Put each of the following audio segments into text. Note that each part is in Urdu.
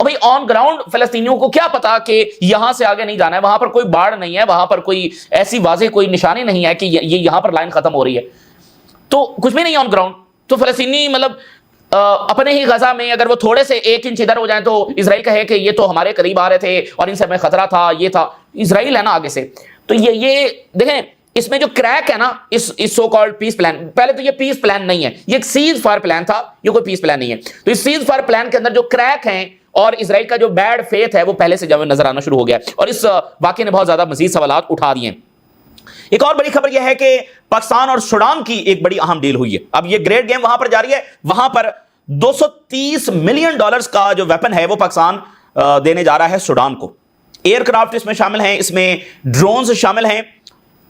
اور بھائی آن گراؤنڈ فلسطینیوں کو کیا پتا کہ یہاں سے آگے نہیں جانا ہے, وہاں پر کوئی باڑ نہیں ہے, وہاں پر کوئی ایسی واضح کوئی نشانی نہیں ہے کہ یہ یہاں پر لائن ختم ہو رہی ہے, تو کچھ بھی نہیں آن گراؤنڈ. تو فلسطینی مطلب اپنے ہی غزہ میں اگر وہ تھوڑے سے 1 انچ ادھر ہو جائیں تو اسرائیل کہے کہ یہ تو ہمارے قریب آ رہے تھے اور ان سے ہمیں خطرہ تھا, یہ تھا. اسرائیل ہے نا آگے سے. تو یہ دیکھیں اس میں جو کریک ہے نا اس سو کالڈ پیس پلان, پہلے تو یہ پیس پلان نہیں ہے, یہ ایک سیز فائر پلان تھا, یہ کوئی پیس پلان نہیں ہے. تو اس سیز فائر پلان کے اندر جو کریک ہیں اور اسرائیل کا جو بیڈ فیتھ ہے وہ پہلے سے جو نظر آنا شروع ہو گیا, اور اس واقعے نے بہت زیادہ مزید سوالات اٹھا دیے ہیں. ایک اور بڑی خبر یہ ہے کہ پاکستان اور سوڈان کی ایک بڑی اہم ڈیل ہوئی ہے. اب یہ گریٹ گیم وہاں پر جاری ہے, وہاں پر $230 ملین کا جو ویپن ہے وہ پاکستان دینے جا رہا ہے سوڈان کو. ایئر کرافٹ اس میں شامل ہیں, اس میں ڈرونز شامل ہیں,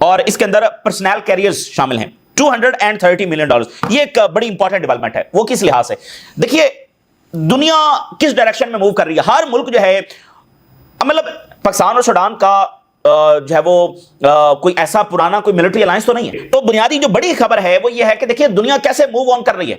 اور اس کے اندر پرسنل کیریئرز شامل ہیں. $230 ملین. یہ ایک بڑی انپورٹنٹ ڈیولپمنٹ ہے. وہ کس لحاظ سے؟ دیکھیے دنیا کس ڈائریکشن میں موو کر رہی ہے. ہر ملک جو ہے مطلب پاکستان اور سوڈان کا جو ہے وہ کوئی ایسا پرانا کوئی ملٹری الائنس تو نہیں ہے. تو بنیادی جو بڑی خبر ہے وہ یہ ہے کہ دیکھیے دنیا کیسے موو آن کر رہی ہے.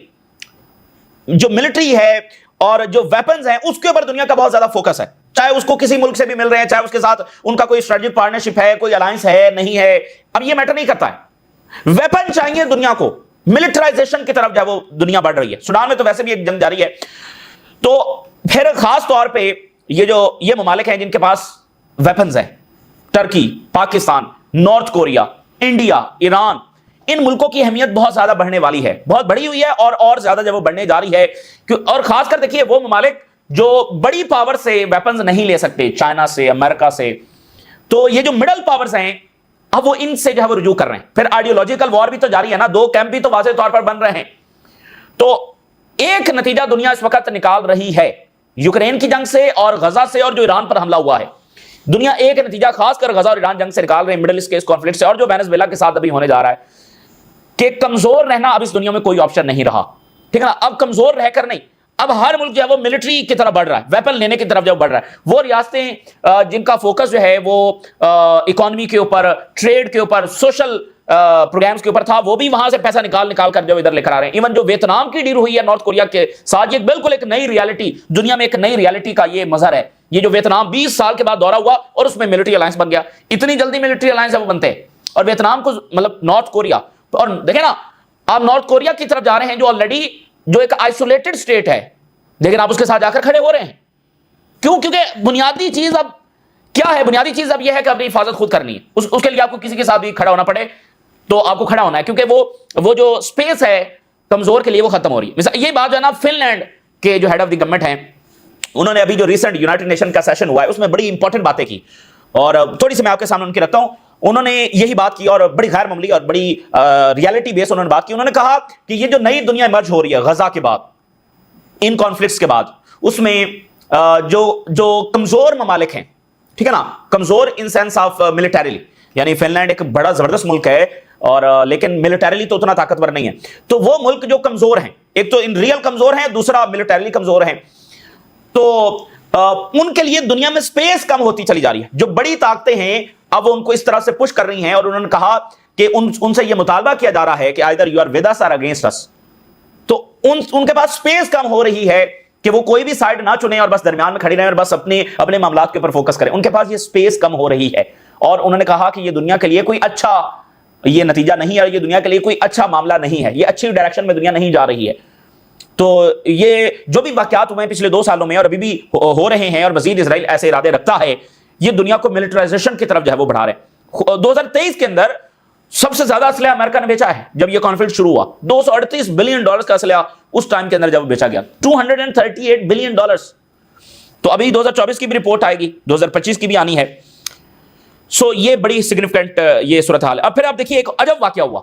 جو ملٹری ہے اور جو ویپنز ہیں اس کے اوپر دنیا کا بہت زیادہ فوکس ہے, چاہے اس کو کسی ملک سے بھی مل رہے ہیں, چاہے اس کے ساتھ ان کا کوئی اسٹریٹجک پارٹنرشپ ہے, کوئی الائنس ہے نہیں ہے, اب یہ میٹر نہیں کرتا ہے. ویپن چاہیے دنیا کو, ملٹرائزیشن کی طرف جو ہے وہ دنیا بڑھ رہی ہے. سوڈان میں تو ویسے بھی ایک جنگ جاری ہے. تو پھر خاص طور پہ یہ ممالک ہیں جن کے پاس ویپنز ہیں, Turkey, Pakistan, north Korea, India, Iran, ان ملکوں کی اہمیت بہت زیادہ بڑھنے والی ہے, بہت بڑی ہوئی ہے اور زیادہ جب وہ بڑھنے جا رہی ہے. اور خاص کر دیکھیے وہ ممالک جو بڑی پاور سے ویپنز نہیں لے سکتے, چائنا سے, امریکہ سے, تو یہ جو مڈل پاورز ہیں اب وہ ان سے جو ہے وہ رجوع کر رہے ہیں. پھر آئیڈیولوجیکل وار بھی تو جاری ہے نا, 2 کیمپ بھی تو واضح طور پر بن رہے ہیں. تو ایک نتیجہ دنیا اس وقت نکال رہی ہے یوکرین کی جنگ سے اور غزہ سے اور جو ایران پر حملہ ہوا ہے. دنیا ایک نتیجہ خاص کر غزہ اور ایران جنگ سے نکال رہے ہیں, مڈل ایسٹ کے اس کانفلکٹ سے, اور جو وینزویلا کے ساتھ ابھی ہونے جا رہا ہے, کہ کمزور رہنا اب اس دنیا میں کوئی آپشن نہیں رہا. ٹھیک ہے نا, اب کمزور رہ کر نہیں, اب ہر ملک جو ہے وہ ملٹری کی طرف بڑھ رہا ہے, ویپن لینے کی طرف جو بڑھ رہا ہے. وہ ریاستیں جن کا فوکس جو ہے وہ اکانومی کے اوپر, ٹریڈ کے اوپر, سوشل پروگرامز کے اوپر تھا, وہ بھی وہاں سے پیسہ نکال کر جو ادھر لے کر آ رہے ہیں. ایون جو ویتنام کی ڈیل ہوئی ہے نارتھ کوریا کے ساتھ, یہ بالکل ایک نئی ریالٹی, دنیا میں ایک نئی ریالٹی کا یہ مظہر ہے. یہ جو ویتنام 20 سال کے بعد دورہ ہوا اور اس میں ملٹری الائنس بن گیا, اتنی جلدی ملٹری الائنس ہے وہ بنتے ہیں. اور ویتنام کو مطلب نارتھ کوریا, اور دیکھیں نا آپ نارتھ کوریا کی طرف جا رہے ہیں جو آلریڈی جو ایک آئسولیٹڈ اسٹیٹ ہے, لیکن آپ اس کے ساتھ جا کر کھڑے ہو رہے ہیں. کیوں؟ کیونکہ بنیادی چیز اب کیا ہے, بنیادی چیز اب یہ ہے کہ اپنی حفاظت خود کرنی ہے. اس کے لیے آپ کو کسی کے ساتھ بھی کھڑا ہونا پڑے تو آپ کو کھڑا ہونا ہے, کیونکہ وہ جو اسپیس ہے کمزور کے لیے وہ ختم ہو رہی ہے. مثلا یہ بات جو ہے نا فن لینڈ کے جو ہیڈ آف دی گورنمنٹ ہیں, انہوں نے ابھی جو ریسنٹ یونائٹڈ نیشن کا سیشن ہوا ہے اس میں بڑی انپورٹنٹ باتیں کی, اور تھوڑی سی میں آپ کے سامنے ان کی رکھتا ہوں. انہوں نے یہی بات کی اور بڑی غیر معمولی اور بڑی ریالٹی بیس انہوں نے بات کی. انہوں نے کہا کہ یہ جو نئی دنیا ایمرج ہو رہی ہے غزہ کے بعد, ان کانفلکٹس کے بعد, اس میں جو کمزور ممالک ہیں, ٹھیک ہے نا, کمزور ان سینس آف ملٹریلی, یعنی فن لینڈ ایک بڑا زبردست ملک ہے اور لیکن ملٹریلی تو اتنا طاقتور نہیں ہے. تو وہ ملک جو کمزور ہیں, ایک تو ان ریئل کمزور ہیں, دوسرا ملٹریلی کمزور ہیں, تو ان کے لیے دنیا میں سپیس کم ہوتی چلی جا رہی ہے. جو بڑی طاقتیں ہیں اب وہ ان کو اس طرح سے پش کر رہی ہیں, اور انہوں نے کہا کہ ان سے یہ مطالبہ کیا جا رہا ہے کہ either you are with us or against us. تو ان کے پاس سپیس کم ہو رہی ہے کہ وہ کوئی بھی سائیڈ نہ چنیں اور بس درمیان میں کھڑی رہیں اور بس اپنے معاملات کے اوپر فوکس کریں. ان کے پاس یہ سپیس کم ہو رہی ہے, اور انہوں نے کہا کہ یہ دنیا کے لیے کوئی اچھا یہ نتیجہ نہیں ہے, یہ دنیا کے لیے کوئی اچھا معاملہ نہیں ہے, یہ اچھی ڈائریکشن میں دنیا نہیں جا رہی ہے. تو یہ جو بھی واقعات ہوئے ہیں پچھلے 2 سالوں میں اور ابھی بھی ہو رہے ہیں, اور مزید اسرائیل ایسے ارادے رکھتا ہے, یہ دنیا کو ملٹرائزیشن کی طرف جو ہے وہ بڑھا رہے ہیں. 2023 کے اندر سب سے زیادہ اسلحہ امریکہ نے بیچا ہے. جب یہ کانفلکٹ شروع ہوا $238 بلین کا اسلحہ اس ٹائم کے اندر جب بیچا گیا, $238 بلین. تو ابھی 2024 کی بھی رپورٹ آئے گی, 2025 کی بھی آنی ہے. سو یہ بڑی سگنیفیکنٹ یہ صورتحال ہے. اب پھر آپ دیکھیے ایک عجب واقعہ ہوا.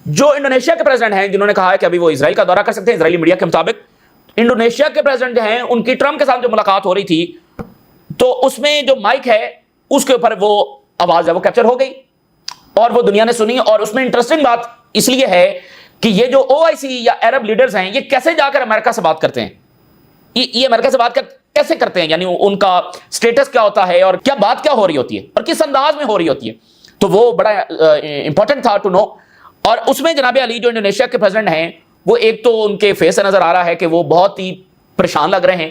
جو انڈونیشیا کے پریزیڈنٹ ہیں جنہوں نے کہا ہے کہ ابھی وہ اسرائیل کا دورہ کر سکتے ہیں, اسرائیلی میڈیا کے مطابق انڈونیشیا کے پریزیڈنٹ ہیں, ان کی ٹرمپ کے ساتھ جو ملاقات ہو رہی تھی تو اس میں جو مائک ہے اس کے اوپر وہ آواز ہے وہ کیپچر ہو گئی اور وہ دنیا نے سنی. اور اس میں انٹرسٹنگ بات اس لیے ہے کہ یہ جو OIC یا عرب لیڈرز ہیں یہ کیسے جا کر امریکہ سے بات کرتے ہیں, یہ امریکہ سے بات کیسے کرتے ہیں, یعنی ان کا سٹیٹس کیا ہوتا ہے اور کیا بات کیا ہو رہی ہوتی ہے اور کس انداز میں ہو رہی ہوتی ہے. تو وہ بڑا امپورٹنٹ تھا ٹو نو. اور اس میں جناب علی جو انڈونیشیا کے پریزیڈنٹ ہیں وہ ایک تو ان کے فیس سے نظر آ رہا ہے کہ وہ بہت ہی پریشان لگ رہے ہیں,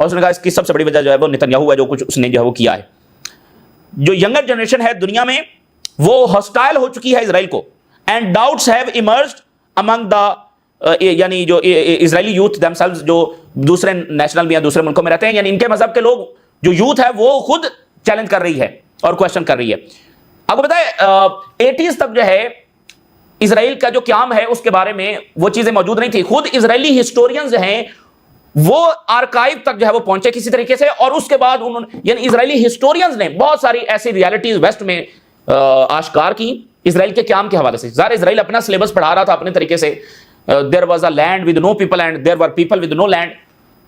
اور اس نے کہا اس کی سب سے بڑی وجہ جو ہے وہ نتنیاہو ہے, جو کچھ اس نے جو ہے وہ کیا ہے. جو ینگر جنریشن ہے دنیا میں وہ ہاسٹائل ہو چکی ہے اسرائیل کو, اینڈ ڈاؤٹس ہیو ایمرجڈ امنگ دا یعنی جو اسرائیلی یوتھ themselves جو دوسرے نیشنل میں یا دوسرے ملکوں میں رہتے ہیں, یعنی ان کے مذہب کے لوگ جو یوتھ ہے وہ خود چیلنج کر رہی ہے اور کوشچن کر رہی ہے. آپ کو بتائیں 80s تک جو ہے اسرائیل کا جو قیام ہے اس کے بارے میں وہ چیزیں موجود نہیں تھی. خود اسرائیلی ہسٹورینز ہیں وہ آرکائیو تک جو ہے وہ پہنچے کسی طریقے سے, اور اس کے بعد انہوں نے یعنی اسرائیلی ہسٹورینز نے بہت ساری ایسی ریالٹیز ویسٹ میں آشکار کی اسرائیل کے قیام کے حوالے سے. ظاہر اسرائیل اپنا سلیبس پڑھا رہا تھا اپنے طریقے سے, there was a land with no people and there were people with no land.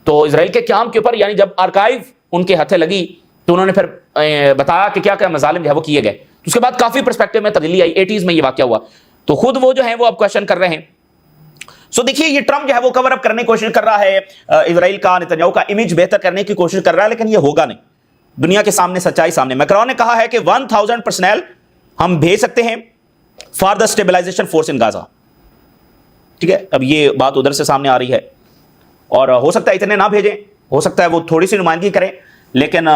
تو اسرائیل کے قیام کے اوپر یعنی جب آرکائیو ان کے ہتھے لگی تو انہوں نے پھر بتایا کہ کیا کیا مظالم جو ہے وہ کیے گئے. اس کے بعد کافی پرسپیکٹو میں تبدیلی آئی, 80s میں یہ واقعہ ہوا. تو خود وہ جو ہیں وہ اب کوشچن کر رہے ہیں. سو دیکھیے یہ ٹرمپ جو ہے وہ کور اپ کرنے کی کوشش کر رہا ہے اسرائیل کا, نتنیاہو کا امیج بہتر کرنے کی کوشش کر رہا ہے, لیکن یہ ہوگا نہیں. دنیا کے سامنے سچائی سامنے. میکرون نے کہا ہے کہ 1000 پرسنل ہم بھیج سکتے ہیں فار دا اسٹیبلائزیشن فورس ان غازہ. ٹھیک ہے, اب یہ بات ادھر سے سامنے آ رہی ہے, اور ہو سکتا ہے اتنے نہ بھیجیں, ہو سکتا ہے وہ تھوڑی سی نمائندگی کریں, لیکن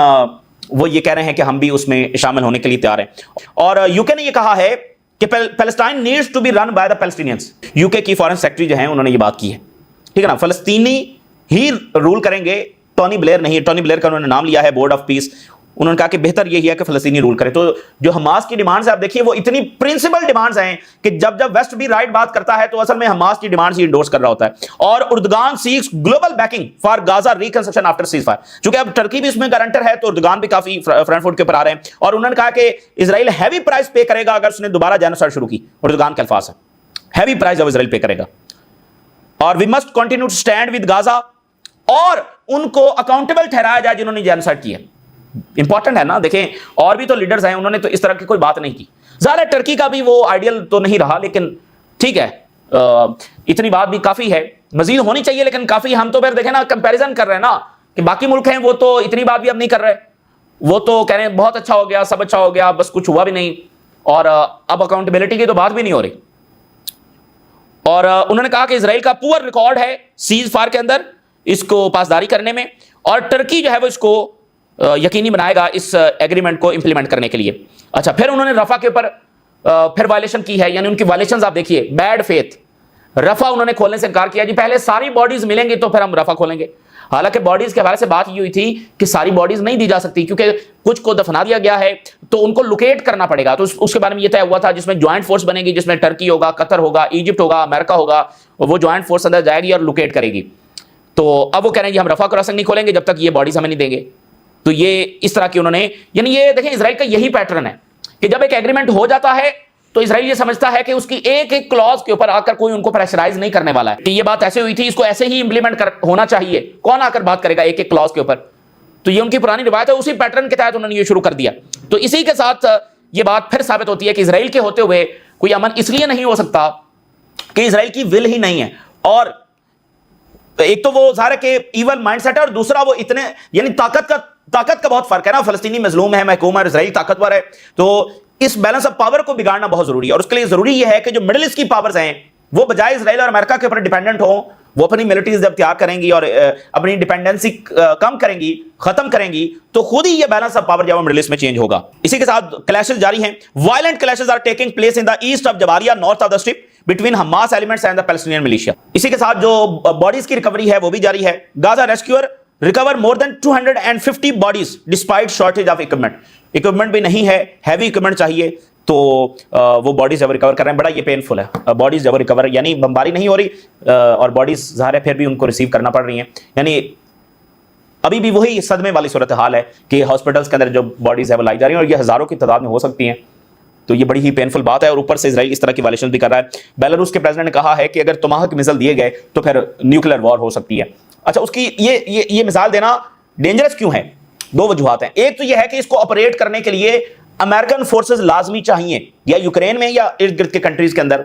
وہ یہ کہہ رہے ہیں کہ ہم بھی اس میں شامل ہونے کے لیے تیار ہیں. اور یو کے نے یہ کہا ہے کہ Palestine needs to be run by the Palestinians. U K کی فارن سیکرٹری جو ہیں انہوں نے یہ بات کی ہے. ٹھیک ہے نا, فلسطینی ہی رول کریں گے, ٹونی بلیئر نہیں. ٹونی بلیئر کا انہوں نے نام لیا ہے بورڈ آف پیس. انہوں نے کہا کہ بہتر یہی ہے کہ فلسطینی رول کرے. تو جو حماس کی ڈیمانڈز ہیں آپ دیکھیے وہ اتنی پرنسپل ڈیمانڈز ہیں کہ جب ویسٹ بھی رائٹ بات کرتا ہے تو اصل میں حماس کی ڈیمانڈز ہی انڈورس کر رہا ہوتا ہے. اور Erdogan seeks global backing for Gaza reconstruction after ceasefire. چونکہ اب ٹرکی بھی اس میں گارنٹر ہے تو اردگان بھی کافی فرنٹ فٹ کے اوپر آ رہے ہیں, اور انہوں نے کہا کہ اسرائیل ہیوی پرائز پے کرے گا اگر اس نے دوبارہ جینوسائیڈ شروع کی. اردگان کے الفاظ ہیں ہیوی پرائز اب اسرائیل پے کرے گا. اور we must continue to stand with Gaza, اور ان کو اکاؤنٹیبل ٹھہرایا جائے جنہوں نے جینوسائیڈ کیا. امپورٹنٹ ہے نا, دیکھیں اور بھی تو لیڈرز ہیں انہوں نے تو اس طرح کی کوئی بات نہیں کی. ظاہر ہے ٹرکی کا بھی وہ آئیڈیل تو نہیں رہا, لیکن ٹھیک ہے اتنی بات بھی کافی ہے, مزید ہونی چاہیے لیکن کافی. ہم تو پھر دیکھیں نا کمپیریزن کر رہے ہیں نا کہ باقی ملک ہیں وہ تو اتنی بات بھی اب نہیں کر رہے, وہ تو کہہ رہے ہیں بہت اچھا ہو گیا, سب اچھا ہو گیا, بس کچھ ہوا بھی نہیں, اور اب اکاؤنٹیبلٹی کی تو بات بھی نہیں ہو رہی. اور انہوں نے کہا کہ اسرائیل کا پور ریکارڈ ہے سیز فائر کے اندر اس کو پاسداری کرنے میں, اور ٹرکی جو ہے وہ اس کو یقینی بنائے گا اس ایگریمنٹ کو امپلیمنٹ کرنے کے لیے. اچھا, پھر انہوں نے رفح کے اوپر پھر وائلیشن کی ہے, یعنی ان کی وائلیشنز آپ دیکھیے. بیڈ فیتھ, رفح انہوں نے کھولنے سے انکار کیا. جی پہلے ساری باڈیز ملیں گی تو پھر ہم رفح کھولیں گے. حالانکہ باڈیز کے حوالے سے بات یہ ہوئی تھی کہ ساری باڈیز نہیں دی جا سکتی کیونکہ کچھ کو دفنا دیا گیا ہے تو ان کو لوکیٹ کرنا پڑے گا. تو اس کے بارے میں یہ طے ہوا تھا جس میں جوائنٹ فورس بنے گی, جس میں ٹرکی ہوگا, قطر ہوگا, ایجپٹ ہوگا, امریکہ ہوگا, وہ جوائنٹ فورس اندر جائے گی اور لوکیٹ کرے گی. تو اب وہ کہہ رہے ہیں کہ ہم رفح کراسنگ نہیں کھولیں گے جب تک یہ باڈیز ہمیں نہیں دیں گے. تو یہ اس طرح کی انہوں نے, یعنی یہ دیکھیں اسرائیل کا یہی پیٹرن ہے کہ جب ایک ایگریمنٹ ہو جاتا ہے تو اسرائیل یہ سمجھتا ہے کہ اس کی ایک ایک کلوز کے اوپر آ کر کوئی ان کو پریشرائز نہیں کرنے والا ہے کہ یہ بات ایسے ہوئی تھی, اس کو ایسے ہی امپلیمنٹ ہونا چاہیے. کون آ کر بات کرے گا ایک ایک کلوز کے اوپر؟ تو یہ ان کی پرانی روایت ہے, اسی پیٹرن کے تحت انہوں نے یہ شروع کر دیا. تو اسی کے ساتھ یہ بات پھر ثابت ہوتی ہے کہ اسرائیل کے ہوتے ہوئے کوئی امن اس لیے نہیں ہو سکتا کہ اسرائیل کی ول ہی نہیں ہے. اور ایک تو وہ ظاہر ہے کہ ایول مائنڈ سیٹ ہے, اور دوسرا وہ اتنے یعنی طاقت کا بہت فرق ہے نا. فلسطینی مظلوم ہے, محکوم ہے, اسرائیل طاقتور ہے. تو اس بیلنس آف پاور کو بگاڑنا بہت ضروری ہے, اور اس کے لیے ضروری یہ ہے کہ جو مڈل ایسٹ کی پاورز ہیں وہ بجائے اسرائیل اور امریکہ کے اوپر ڈیپینڈنٹ ہوں, وہ اپنی ملٹریز جب تیار کریں گی اور اپنی ڈیپینڈنسی کم کریں گی, ختم کریں گی, تو خود ہی یہ بیلنس آف پاور جو ہے مڈل ایسٹ میں چینج ہوگا. اسی کے ساتھ کلیشز جاری ہیں. Violent clashes are taking place in the east of Jabalia, north of the strip, between Hamas elements and the Palestinian militia. اسی کے ساتھ جو باڈیز کی ریکوری ہے وہ بھی جاری ہے. Gaza rescuer recover more than 250 bodies despite shortage of equipment بھی نہیں ہے, ہیوی اکوپمنٹ چاہیے, تو وہ باڈیز جب ریکور کر رہے ہیں. بڑا یہ پینفل ہے, باڈیز جب ریکور یعنی بمباری نہیں ہو رہی اور باڈیز ظاہر ہے پھر بھی ان کو ریسیو کرنا پڑ رہی ہیں. یعنی ابھی بھی وہی صدمے والی صورتحال ہے کہ ہاسپٹلس کے اندر جو باڈیز ہے وہ لائی جا رہی ہیں, اور یہ ہزاروں کی تعداد میں ہو سکتی ہیں. تو یہ بڑی ہی پینفل بات ہے, اور اوپر سے اسرائیل اس طرح کی وائلیشن بھی کر رہا ہے. بیلاروس کے پریزیڈنٹ نے کہا ہے کہ اگر توماہک میزائل دیے گئے تو پھر نیوکلیر وار ہو سکتی ہے. اچھا, اس کی یہ مثال دینا ڈینجرس کیوں ہے؟ دو وجوہات ہیں. ایک تو یہ ہے کہ اس کو آپریٹ کرنے کے لیے امریکن فورسز لازمی چاہیے, یا یوکرین میں یا ارد گرد کے کنٹریز کے اندر.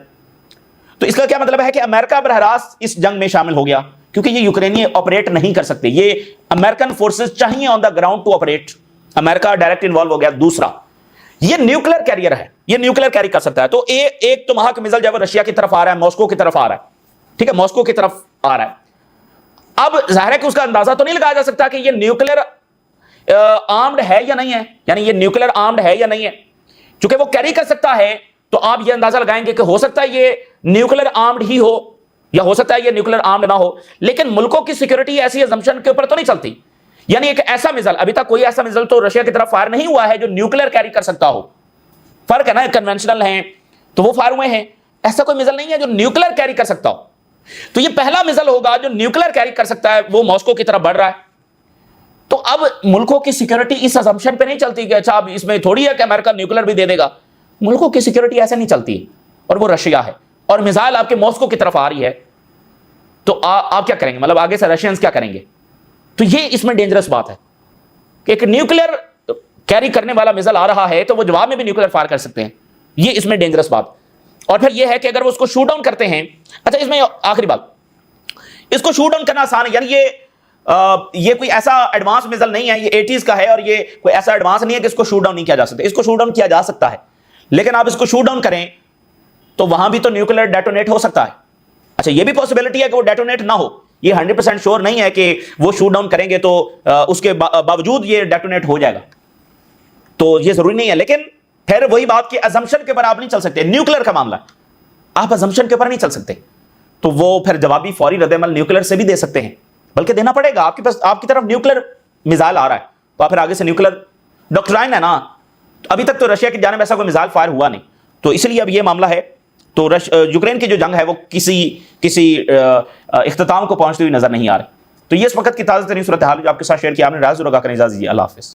تو اس کا کیا مطلب ہے کہ امریکہ براہ راست اس جنگ میں شامل ہو گیا, کیونکہ یہ یوکرینی آپریٹ نہیں کر سکتے, یہ امریکن فورسز چاہیے on the ground to operate. امریکہ ڈائریکٹ انوالو ہو گیا. دوسرا, یہ نیوکلیر کیریئر ہے, یہ نیوکلیر کیری کر سکتا ہے. تو ایک توماہک میزائل جو ہے رشیا کی طرف آ رہا ہے, ماسکو کی طرف آ رہا ہے. ٹھیک ہے, ماسکو کی طرف آ رہا ہے. اب ظاہر ہے کہ اس کا اندازہ تو نہیں لگایا جا سکتا کہ یہ نیوکلیر آرمڈ ہے یا نہیں ہے، یعنی یہ نیوکلیر آرمڈ ہے یا نہیں ہے، چونکہ وہ کیری کر سکتا ہے تو آپ یہ اندازہ لگائیں گے کہ ہو سکتا ہے یہ نیوکلیر آرمڈ ہی ہو یا ہو سکتا ہے یہ نیوکلیر آرمڈ نہ ہو، لیکن ملکوں کی سیکورٹی ایسی اسمپشن کے اوپر تو نہیں چلتی، یعنی ایک ایسا میزائل، ابھی تک کوئی ایسا میزائل تو رشیا کی طرف فائر نہیں ہوا ہے جو نیوکلیر کیری کر سکتا ہو، فرق ہے نا، کنونشنل ہیں تو وہ فائر ہوئے ہیں، ایسا کوئی میزائل نہیں ہے جو نیوکلیر کیری کر سکتا ہو، تو یہ پہلا میزائل ہوگا جو نیوکلیر کیری کر سکتا ہے، وہ ماسکو کی طرف بڑھ رہا ہے۔ تو اب ملکوں کی سیکورٹی اس اسمپشن پہ نہیں چلتی کہ اچھا اب اس میں تھوڑی ہے کہ امریکہ نیوکلیر بھی دے دے گا، ملکوں کی سیکورٹی ایسے نہیں چلتی ہے، اور وہ رشیا ہے اور میزائل آپ کے ماسکو کی طرف آ رہی ہے، تو آپ کیا کریں گے، مطلب آگے سے رشینز کیا کریں گے؟ تو یہ اس میں ڈینجرس بات ہے کہ ایک نیوکلیر کیری کرنے والا میزائل آ رہا ہے تو وہ جواب میں بھی نیوکلیر فائر کر سکتے ہیں، یہ اس میں ڈینجرس بات۔ اور پھر یہ ہے کہ اگر وہ اس کو شوٹ ڈاؤن کرتے ہیں، اچھا اس میں آخری بات، اس کو شوٹ ڈاؤن کرنا آسان ہے، یعنی یہ کوئی ایسا ایڈوانس میزائل نہیں ہے، یہ 80s کا ہے اور یہ کوئی ایسا ایڈوانس نہیں ہے کہ اس کو شوٹ ڈاؤن نہیں کیا جا سکتا، اس کو شوٹ ڈاؤن کیا جا سکتا ہے، لیکن آپ اس کو شوٹ ڈاؤن کریں تو وہاں بھی تو نیوکلیر ڈیٹونیٹ ہو سکتا ہے۔ اچھا یہ بھی پاسبلٹی ہے کہ وہ ڈیٹونیٹ نہ ہو، یہ 100% شور نہیں ہے کہ وہ شوٹ ڈاؤن کریں گے تو اس کے باوجود یہ ڈیٹونیٹ ہو جائے گا، تو یہ ضروری نہیں ہے، لیکن پھر وہی بات کہ ازمپشن کے اوپر آپ نہیں چل سکتے، نیوکلیر کا معاملہ آپ ازمپشن کے اوپر نہیں چل سکتے، تو وہ پھر جوابی فوری رد عمل نیوکلیر سے بھی دے سکتے ہیں، بلکہ دینا پڑے گا، آپ کے پاس آپ کی طرف نیوکلیر میزائل آ رہا ہے تو آپ پھر آگے سے نیوکلیر ڈاکٹرائن ہے نا، ابھی تک تو رشیا کی جانب ایسا کوئی میزائل فائر ہوا نہیں، تو اس لیے اب یہ معاملہ ہے، تو یوکرین کی جو جنگ ہے وہ کسی اختتام کو پہنچتی ہوئی نظر نہیں آ رہی۔ تو یہ اس وقت کی تازہ ترین صورتحال جو آپ کے ساتھ شیئر کیا، آپ نے رائے ضرور آگاہ کریں، اجازت دیجیے، اللہ حافظ۔